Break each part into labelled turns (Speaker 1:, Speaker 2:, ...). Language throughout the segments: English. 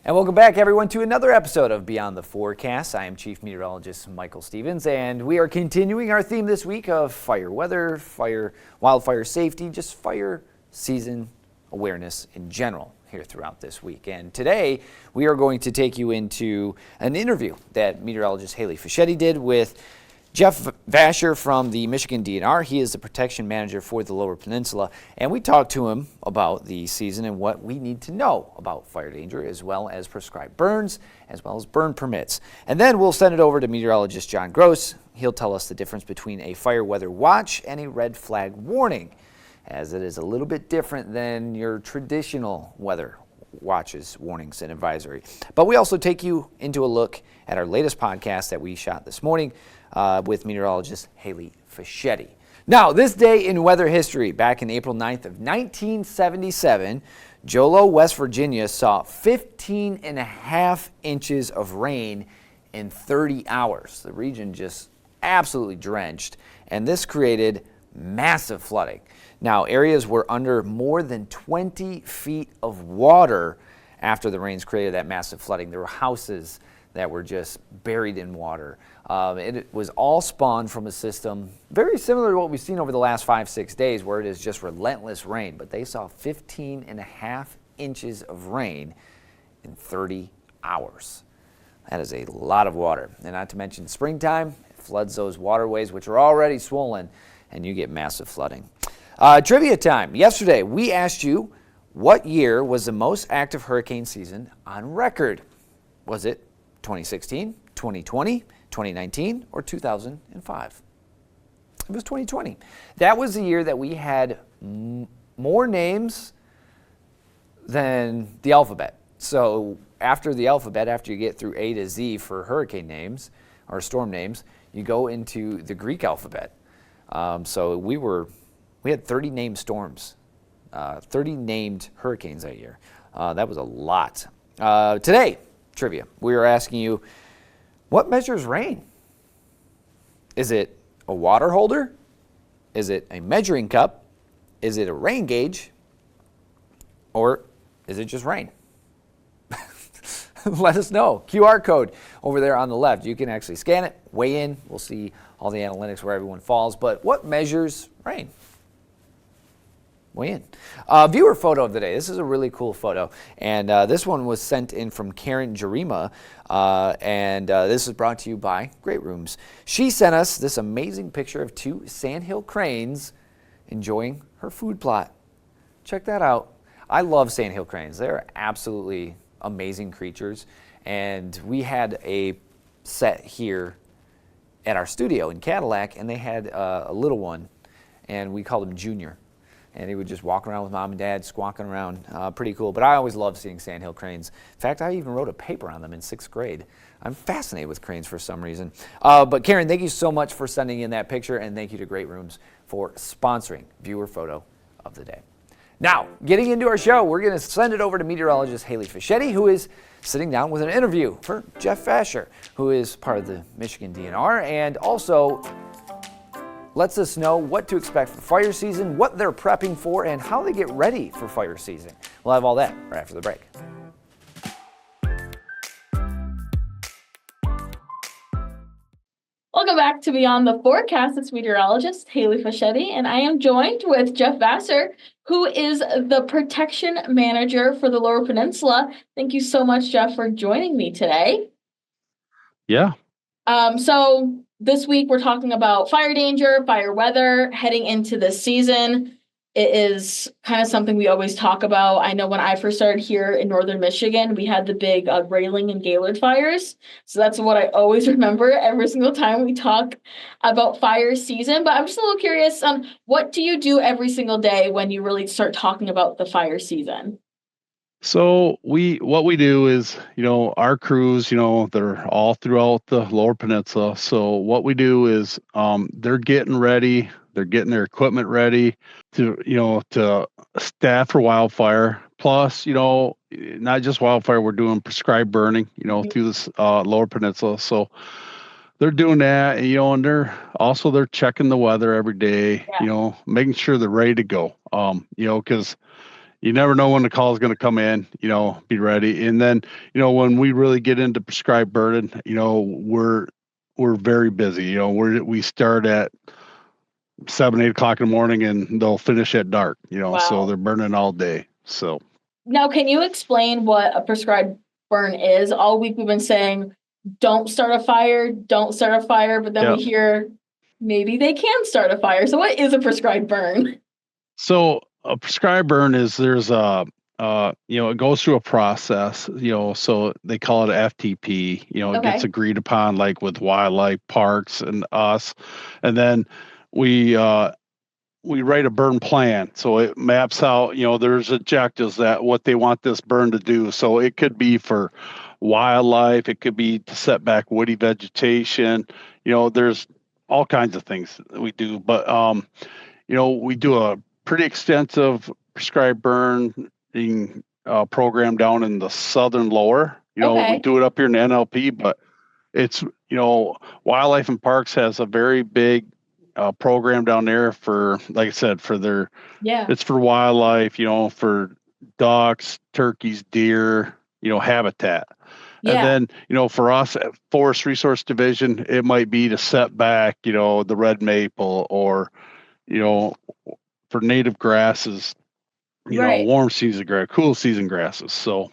Speaker 1: And welcome back, everyone, to another episode of Beyond the Forecast. I am Chief Meteorologist Michael Stevens, and we are continuing our theme this week of fire weather, wildfire safety, just fire season awareness in general here throughout this week. And today, we are going to take you into an interview that meteorologist Haley Fiaschetti did with Jeff Vasher from the Michigan DNR. He is the protection manager for the Lower Peninsula, and we talked to him about the season and what we need to know about fire danger, as well as prescribed burns, as well as burn permits. And then we'll send it over to meteorologist John Gross. He'll tell us the difference between a fire weather watch and a red flag warning, as it is a little bit different than your traditional weather watches, warnings, and advisory. But we also take you into a look at our latest podcast that we shot this morning with meteorologist Haley Fiaschetti. Now, this day in weather history, back in April 9th of 1977, Jolo, West Virginia saw 15 and a half inches of rain in 30 hours. The region just absolutely drenched, and this created massive flooding. Now, areas were under more than 20 feet of water after the rains created that massive flooding. There were houses that were just buried in water. It was all spawned from a system very similar to what we've seen over the last 5-6 days, where it is just relentless rain. But they saw 15 and a half inches of rain in 30 hours. That is a lot of water. And not to mention springtime, it floods those waterways, which are already swollen, and you get massive flooding. Trivia time. Yesterday, we asked you, what year was the most active hurricane season on record? Was it 2016, 2020, 2019, or 2005? It was 2020. That was the year that we had more names than the alphabet. So after the alphabet, after you get through A to Z for hurricane names or storm names, you go into the Greek alphabet. So we had 30 named storms, 30 named hurricanes that year. That was a lot. Today, trivia, we are asking you, what measures rain? Is it a water holder? Is it a measuring cup? Is it a rain gauge? Or is it just rain? Let us know. QR code over there on the left. You can actually scan it, weigh in. We'll see all the analytics where everyone falls. But what measures rain? Weigh in. Viewer photo of the day. This is a really cool photo. And this one was sent in from Karen Jarima. And this is brought to you by Great Rooms. She sent us this amazing picture of two sandhill cranes enjoying her food plot. Check that out. I love sandhill cranes. They're absolutely amazing creatures. And we had a set here at our studio in Cadillac, and they had a little one, and we called him Junior. And he would just walk around with mom and dad, squawking around. Pretty cool. But I always love seeing sandhill cranes. In fact, I even wrote a paper on them in 6th grade. I'm fascinated with cranes for some reason. But Karen, thank you so much for sending in that picture, and thank you to Great Rooms for sponsoring viewer photo of the day. Now, getting into our show, we're going to send it over to meteorologist Haley Fiaschetti, who is sitting down with an interview for Jeff Vasher, who is part of the Michigan DNR, and also lets us know what to expect for fire season, what they're prepping for, and how they get ready for fire season. We'll have all that right after the break.
Speaker 2: Welcome back to Beyond the Forecast. It's meteorologist Haley Fiaschetti, and I am joined with Jeff Vasher, who is the protection manager for the Lower Peninsula. Thank you so much, Jeff, for joining me today.
Speaker 3: Yeah.
Speaker 2: So this week we're talking about fire danger, fire weather, heading into this season. It is kind of something we always talk about. I know when I first started here in northern Michigan, we had the big Grayling and Gaylord fires. So that's what I always remember every single time we talk about fire season. But I'm just a little curious, what do you do every single day when you really start talking about the fire season?
Speaker 3: So what we do is, our crews, they're all throughout the Lower Peninsula. So what we do is they're getting ready, they're getting their equipment ready to staff for wildfire. Plus, not just wildfire, we're doing prescribed burning, through this Lower Peninsula. So they're doing that, and they're checking the weather every day, making sure they're ready to go. Because you never know when the call is going to come in, be ready. And then, when we really get into prescribed burning, we're very busy. We start at 7, 8 o'clock in the morning and they'll finish at dark, so
Speaker 2: Wow.
Speaker 3: they're burning all day. So
Speaker 2: Now, can you explain what a prescribed burn is? All week we've been saying, don't start a fire, but then
Speaker 3: yeah.
Speaker 2: we hear maybe they can start a fire. So what is a prescribed burn?
Speaker 3: So a prescribed burn is it goes through a process, so they call it FTP, it gets agreed upon like with wildlife parks and us. And then we write a burn plan. So it maps out, there's objectives that what they want this burn to do. So it could be for wildlife, it could be to set back woody vegetation, there's all kinds of things that we do. But we do a pretty extensive prescribed burning program down in the southern lower. We do it up here in the NLP, but it's, Wildlife and Parks has a very big program down there for, like I said, it's for wildlife, for ducks, turkeys, deer, habitat. And then, for us at Forest Resource Division, it might be to set back, the red maple or, for native grasses, warm season grass, cool season grasses. So,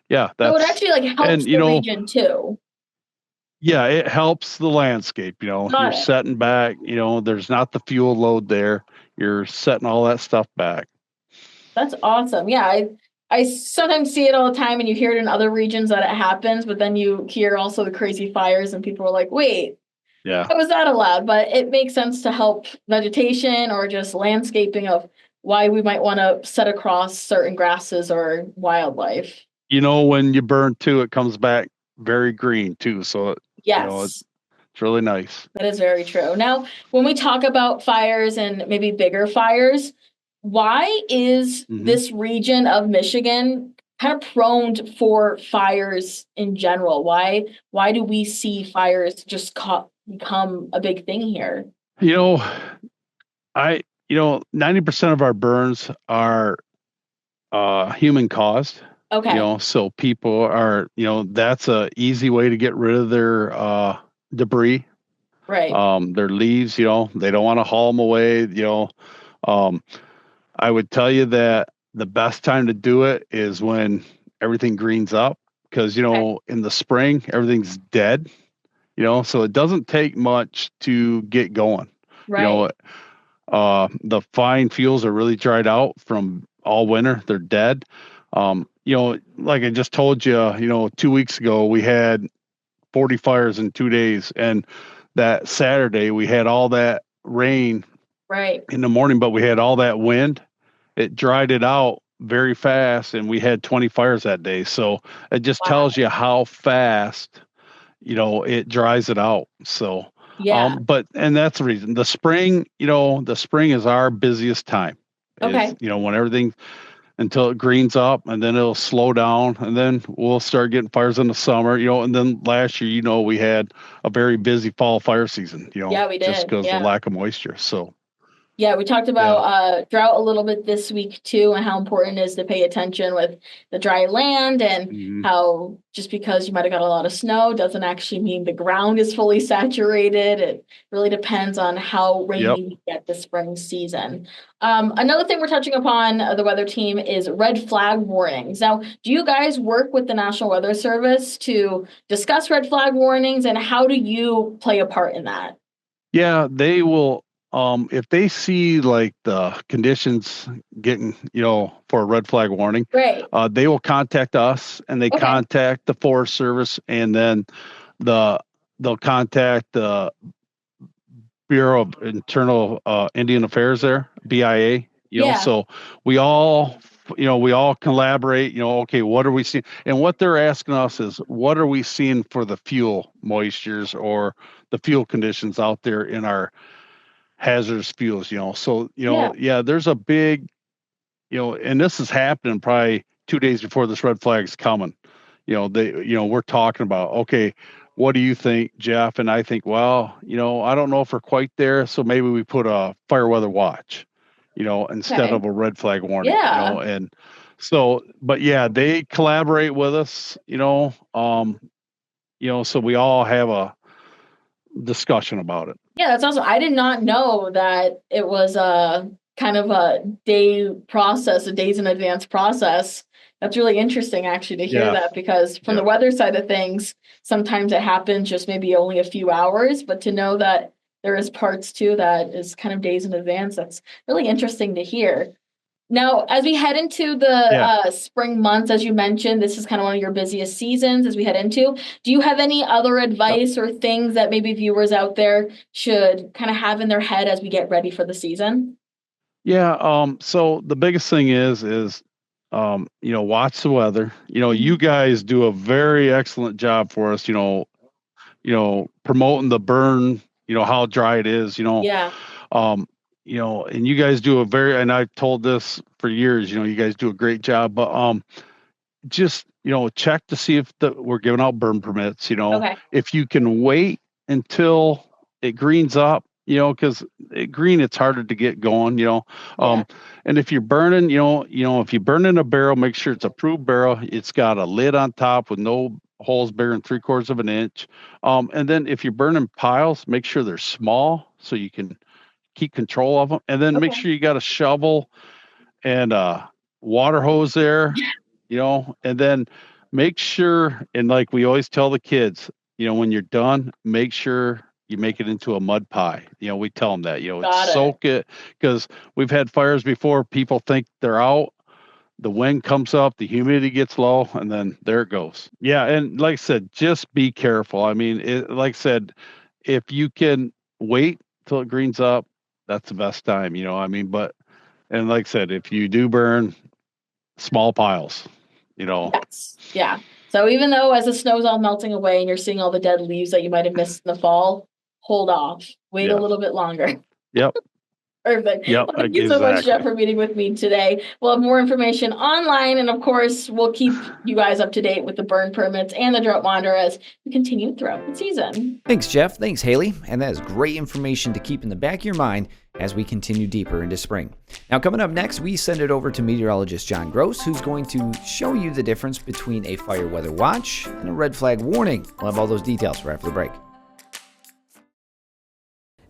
Speaker 3: yeah,
Speaker 2: so it actually helps the region too.
Speaker 3: Yeah, it helps the landscape. You're setting back. There's not the fuel load there. You're setting all that stuff back.
Speaker 2: That's awesome. Yeah, I sometimes see it all the time, and you hear it in other regions that it happens, but then you hear also the crazy fires, and people are like, "Wait, how was that allowed?" But it makes sense to help vegetation or just landscaping of why we might want to set across certain grasses or wildlife.
Speaker 3: When you burn too, it comes back very green too. So it's really nice.
Speaker 2: That is very true. Now, when we talk about fires and maybe bigger fires, why is this region of Michigan kind of prone for fires in general? Why do we see fires just become a big thing here?
Speaker 3: 90% of our burns are human caused. So people are, that's a easy way to get rid of their debris.
Speaker 2: Right.
Speaker 3: Their leaves, they don't want to haul them away. I would tell you that the best time to do it is when everything greens up, because, in the spring, everything's dead, so it doesn't take much to get going.
Speaker 2: Right.
Speaker 3: The fine fuels are really dried out from all winter. They're dead. Like I just told you, 2 weeks ago, we had 40 fires in 2 days. And that Saturday, we had all that rain in the morning, but we had all that wind. It dried it out very fast, and we had 20 fires that day. So it just tells you how fast, it dries it out. So, and that's the reason. The spring, the spring is our busiest time. When everything, until it greens up, and then it'll slow down, and then we'll start getting fires in the summer, and then last year, we had a very busy fall fire season, we did. Just because of the lack of moisture. So.
Speaker 2: Yeah, we talked about drought a little bit this week too, and how important it is to pay attention with the dry land, and how just because you might have got a lot of snow doesn't actually mean the ground is fully saturated. It really depends on how rainy we get this spring season. Another thing we're touching upon, the weather team, is red flag warnings. Now, do you guys work with the National Weather Service to discuss red flag warnings, and how do you play a part in that?
Speaker 3: Yeah, they will. If they see like the conditions getting, for a red flag warning, they will contact us, and they contact the Forest Service, and then they'll contact the Bureau of Internal Indian Affairs there, BIA. So we all collaborate. Okay, what are we seeing? And what they're asking us is, what are we seeing for the fuel moistures or the fuel conditions out there in our hazardous fuels, so there's a big, and this is happening probably 2 days before this red flag is coming. We're talking about, okay, what do you think, Jeff? And I think, well, I don't know if we're quite there, so maybe we put a fire weather watch, instead of a red flag warning. And So, but yeah, they collaborate with us, so we all have a discussion about it.
Speaker 2: Yeah, that's awesome. I did not know that it was a kind of a day process, a days in advance process. That's really interesting actually to hear
Speaker 3: Yeah.
Speaker 2: that, because from the weather side of things, sometimes it happens just maybe only a few hours, but to know that there is parts too that is kind of days in advance, that's really interesting to hear. Now, as we head into the spring months, as you mentioned, this is kind of one of your busiest seasons as we head into. Do you have any other advice or things that maybe viewers out there should kind of have in their head as we get ready for the season?
Speaker 3: Yeah. So the biggest thing is watch the weather. You guys do a very excellent job for us, promoting the burn, how dry it is,
Speaker 2: Yeah.
Speaker 3: and you guys do and I've told this for years, you guys do a great job, but just, check to see if we're giving out burn permits,
Speaker 2: Okay.
Speaker 3: if you can wait until it greens up, because green, it's harder to get going, and if you're burning, if you burn in a barrel, make sure it's a approved barrel. It's got a lid on top with no holes bigger than 3/4 of an inch. And then if you're burning piles, make sure they're small so you can keep control of them. And then make sure you got a shovel and a water hose there, and then make sure, and like we always tell the kids, when you're done, make sure you make it into a mud pie. We tell them that, soak it, because we've had fires before. People think they're out. The wind comes up, the humidity gets low, and then there it goes. Yeah. And like I said, just be careful. I mean, like I said, if you can wait till it greens up, that's the best time, and like I said, if you do burn, small piles,
Speaker 2: Yes. Yeah. So even though as the snow's all melting away and you're seeing all the dead leaves that you might have missed in the fall, hold off. Wait a little bit longer.
Speaker 3: Yep.
Speaker 2: Perfect.
Speaker 3: Yep.
Speaker 2: Well, thank you so much, Jeff, for meeting with me today. We'll have more information online, and of course, we'll keep you guys up to date with the burn permits and the drought monitor as we continue throughout the season.
Speaker 1: Thanks, Jeff. Thanks, Haley. And that is great information to keep in the back of your mind as we continue deeper into spring. Now, coming up next, we send it over to meteorologist John Gross, who's going to show you the difference between a fire weather watch and a red flag warning. We'll have all those details right after the break.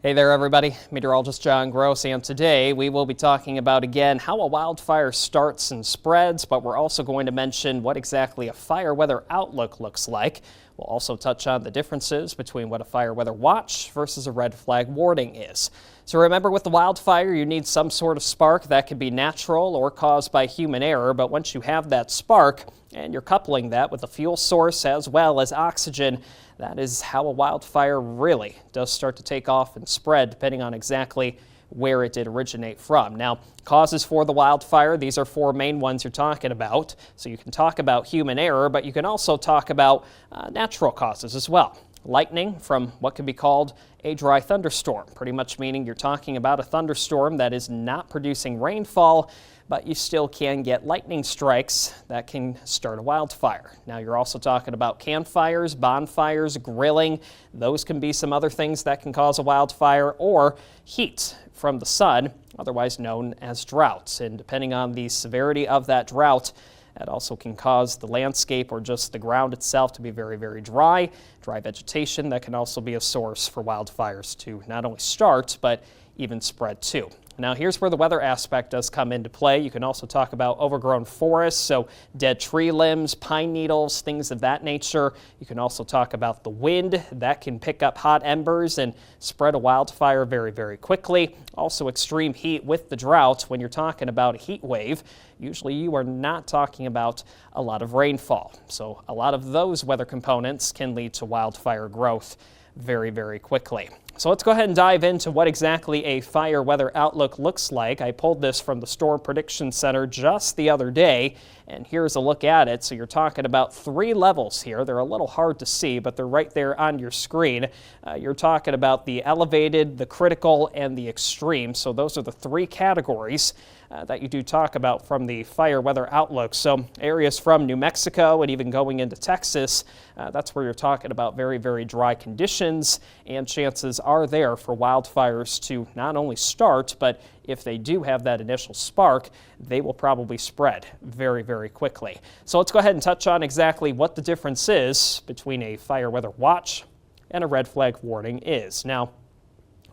Speaker 4: Hey there, everybody. Meteorologist John Gross, and today we will be talking about, again, how a wildfire starts and spreads, but we're also going to mention what exactly a fire weather outlook looks like. We'll also touch on the differences between what a fire weather watch versus a red flag warning is. So remember, with the wildfire, you need some sort of spark that can be natural or caused by human error, but once you have that spark and you're coupling that with a fuel source as well as oxygen, that is how a wildfire really does start to take off and spread, depending on exactly where it did originate from. Now, causes for the wildfire, these are four main ones you're talking about. So you can talk about human error, but you can also talk about natural causes as well. Lightning from what can be called a dry thunderstorm, pretty much meaning you're talking about a thunderstorm that is not producing rainfall, but you still can get lightning strikes that can start a wildfire. Now, you're also talking about campfires, bonfires, grilling. Those can be some other things that can cause a wildfire, or heat from the sun, otherwise known as droughts. And depending on the severity of that drought, that also can cause the landscape or just the ground itself to be very, very dry. Dry vegetation that can also be a source for wildfires to not only start, but even spread too. Now, here's where the weather aspect does come into play. You can also talk about overgrown forests, so dead tree limbs, pine needles, things of that nature. You can also talk about the wind that can pick up hot embers and spread a wildfire very, very quickly. Also, extreme heat with the drought. When you're talking about a heat wave, usually you are not talking about a lot of rainfall. So a lot of those weather components can lead to wildfire growth very, very quickly. So let's go ahead and dive into what exactly a fire weather outlook looks like. I pulled this from the Storm Prediction Center just the other day, and here's a look at it. So you're talking about three levels here. They're a little hard to see, but they're right there on your screen. You're talking about the elevated, the critical, and the extreme. So those are the three categories that you do talk about from the fire weather outlook. So areas from New Mexico and even going into Texas, that's where you're talking about very, very dry conditions, and chances are there for wildfires to not only start, but if they do have that initial spark, they will probably spread very, very quickly. So let's go ahead and touch on exactly what the difference is between a fire weather watch and a red flag warning is. Now,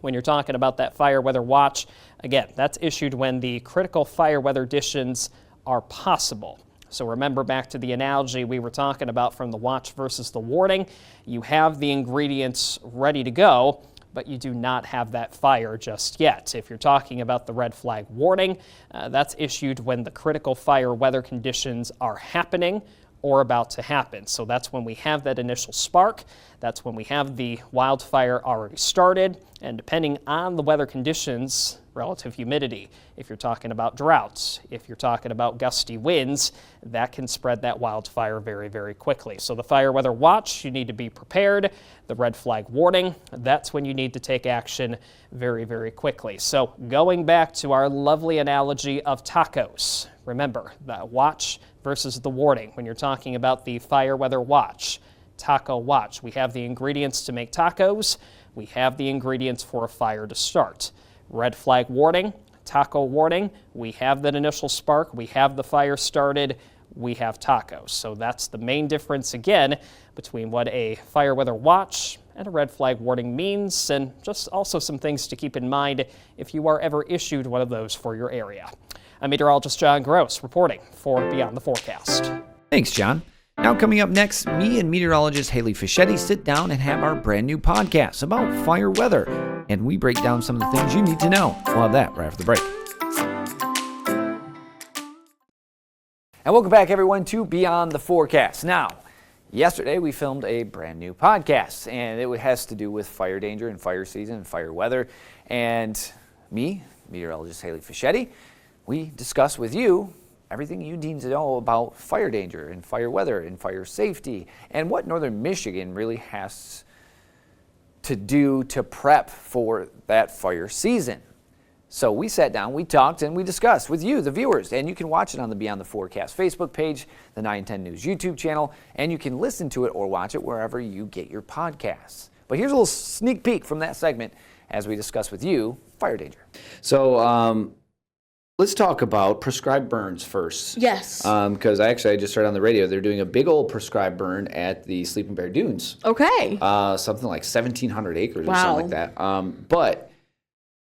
Speaker 4: when you're talking about that fire weather watch, again, that's issued when the critical fire weather conditions are possible. So remember back to the analogy we were talking about from the watch versus the warning. You have the ingredients ready to go, but you do not have that fire just yet. If you're talking about the red flag warning, that's issued when the critical fire weather conditions are happening or about to happen. So that's when we have that initial spark. That's when we have the wildfire already started. And depending on the weather conditions, relative humidity, if you're talking about droughts, if you're talking about gusty winds, that can spread that wildfire very, very quickly. So the fire weather watch, you need to be prepared. The red flag warning, that's when you need to take action very, very quickly. So going back to our lovely analogy of tacos, remember the watch versus the warning. When you're talking about the fire weather watch, taco watch, we have the ingredients to make tacos. We have the ingredients for a fire to start. Red flag warning, taco warning, we have that initial spark, we have the fire started, we have tacos. So that's the main difference again between what a fire weather watch and a red flag warning means, and just also some things to keep in mind if you are ever issued one of those for your area. I'm Meteorologist John Gross reporting for Beyond the Forecast.
Speaker 1: Thanks, John. Now coming up next, me and meteorologist Haley Fiaschetti sit down and have our brand new podcast about fire weather, and we break down some of the things you need to know. We'll have that right after the break. And welcome back, everyone, to Beyond the Forecast. Now, yesterday we filmed a brand new podcast, and it has to do with fire danger and fire season and fire weather. And me, meteorologist Haley Fiaschetti, we discuss with you everything you need to know about fire danger and fire weather and fire safety and what Northern Michigan really has to do to prep for that fire season. So we sat down, we talked, and we discussed with you, the viewers, and you can watch it on the Beyond the Forecast Facebook page, the 910 News YouTube channel, and you can listen to it or watch it wherever you get your podcasts. But here's a little sneak peek from that segment as we discuss with you fire danger. So, let's talk about prescribed burns first.
Speaker 2: Yes.
Speaker 1: Because I just heard on the radio they're doing a big old prescribed burn at the Sleeping Bear Dunes.
Speaker 2: Okay.
Speaker 1: Something like 1,700 acres or
Speaker 2: Wow.
Speaker 1: something like that. But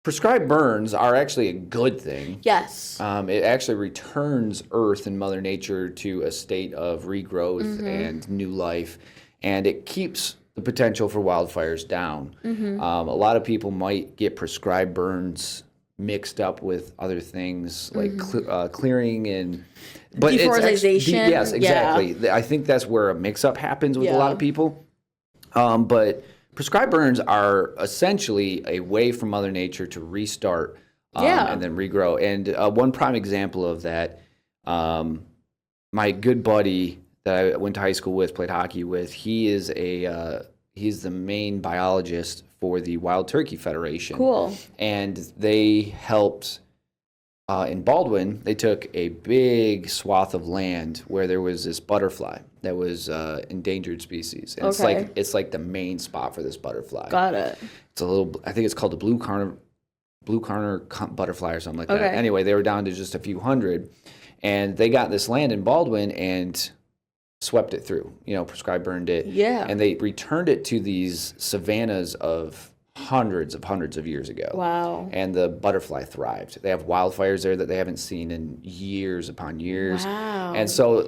Speaker 1: prescribed burns are actually a good thing.
Speaker 2: Yes.
Speaker 1: It actually returns Earth and Mother Nature to a state of regrowth and new life, and it keeps the potential for wildfires down. A lot of people might get prescribed burns mixed up with other things like clearing and
Speaker 2: deforestation.
Speaker 1: Yes, exactly. Yeah. I think that's where a mix-up happens with a lot of people. But prescribed burns are essentially a way for Mother Nature to restart and then regrow. And one prime example of that, my good buddy that I went to high school with, played hockey with, he's the main biologist for the Wild Turkey Federation.
Speaker 2: Cool.
Speaker 1: And they helped in Baldwin. They took a big swath of land where there was this butterfly that was endangered species. And it's like the main spot for this butterfly.
Speaker 2: Got it.
Speaker 1: It's I think it's called the blue Carner butterfly or something like that. Anyway, they were down to just a few hundred, and they got this land in Baldwin and swept it through, prescribed burned it.
Speaker 2: Yeah.
Speaker 1: And they returned it to these savannas of hundreds of years ago.
Speaker 2: Wow.
Speaker 1: And the butterfly thrived. They have wildfires there that they haven't seen in years upon years.
Speaker 2: Wow.
Speaker 1: And so,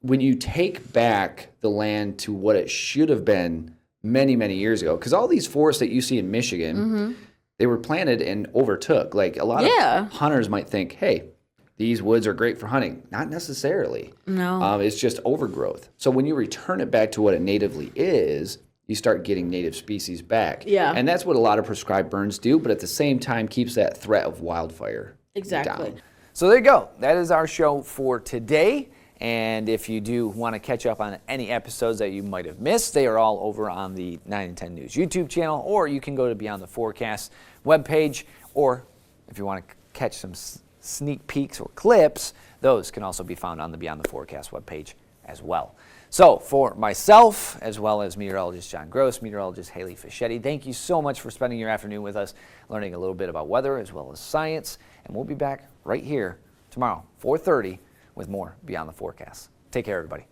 Speaker 1: when you take back the land to what it should have been many, many years ago, because all these forests that you see in Michigan, they were planted and overtook. Like, a lot of hunters might think, hey, these woods are great for hunting. Not necessarily.
Speaker 2: No.
Speaker 1: It's just overgrowth. So when you return it back to what it natively is, you start getting native species back.
Speaker 2: Yeah.
Speaker 1: And that's what a lot of prescribed burns do, but at the same time keeps that threat of wildfire
Speaker 2: Exactly.
Speaker 1: down. So there you go. That is our show for today. And if you do want to catch up on any episodes that you might have missed, they are all over on the 910 News YouTube channel, or you can go to Beyond the Forecast webpage, or if you want to catch some sneak peeks or clips, those can also be found on the Beyond the Forecast webpage as well. So for myself, as well as meteorologist John Gross, meteorologist Haley Fiaschetti, thank you so much for spending your afternoon with us, learning a little bit about weather as well as science. And we'll be back right here tomorrow, 4:30, with more Beyond the Forecast. Take care, everybody.